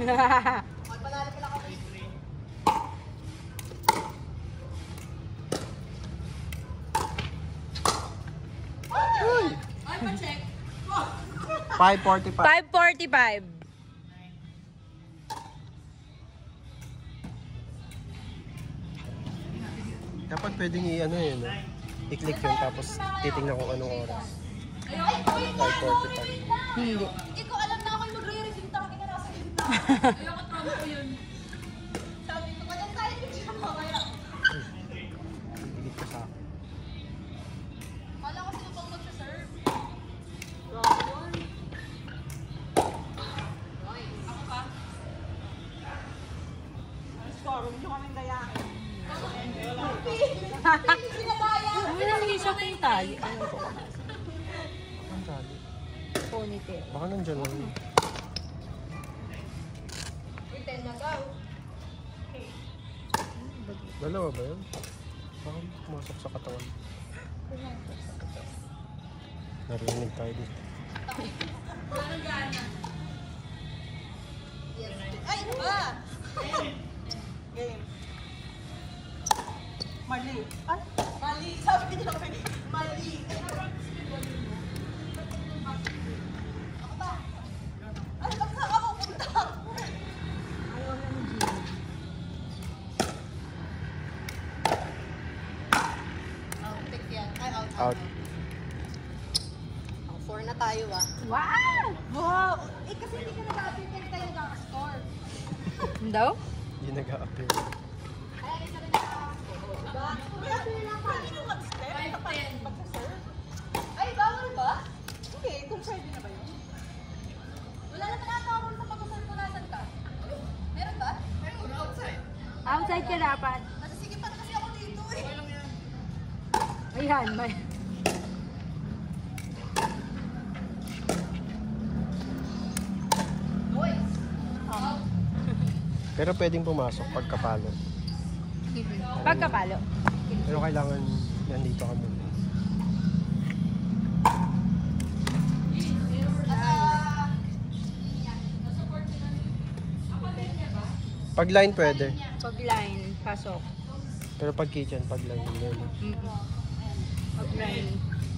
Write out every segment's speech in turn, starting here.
Panalo pala kami. Ay, pa-check. 5:45. 5:45. Dapat pwedeng i-ano yun, no? I-click yun tapos titingnan kung anong oras. Ayoko, 5:45. Hindi. Hindi ko alam na ako'y magre-review. Tangin na nasa gitna. ayoko trauma ko yun. Sabi ko, walang tayo picture mamaya. Higit ka sa akin. Kala ko sino pang magsaserve. Ako pa. Sinabaya. Uy, nag-isa pa yung tali. Ano po? Ang tali. Ponytail. Baka nandyan lang yun. Pretend na daw. Dalawa ba yun? Baka pumasok sa katawan. Narinig tayo dito. Parang gana. Ay, ano ba? Mali. Ay, Mali. Sabi niya kami, mali. Ako ba? Ay, saan ka ako punta? Out, pick yan. Ay, out. Out. Ako, 4 na tayo ah. Wow! Wow! Eh, kasi hindi ka nag-appear kasi tayo nag-score. Daw? Hindi nag-a-appear. Ay, isa rin nag-score. Diba? May na pa. hindi mo mag-step. 5-10. Pagka-serve. Ay, bawal ba? Hindi, kung pwede na ba yun? Wala naman ata ako sa pag-usap ko nasan ka. Meron ba? Meron, outside. Outside ka dapat. Sige pa kasi ako dito eh. Ayan, may... Boys. Out. Pero pwedeng pumasok pagkapalo. Pagkapalo. Pero kailangan nandito ka muna. Pag line pwede. Pag line, pasok. Pero pag kitchen, pag line yun. Pag line,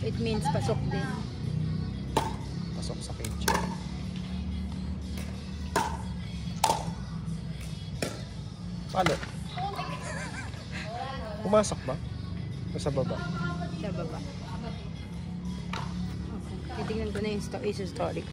it means pasok din. Pasok sa kitchen. Palo. Pumasok ba? Nasa baba. Sa baba. Okay. Titignan ko na yung story.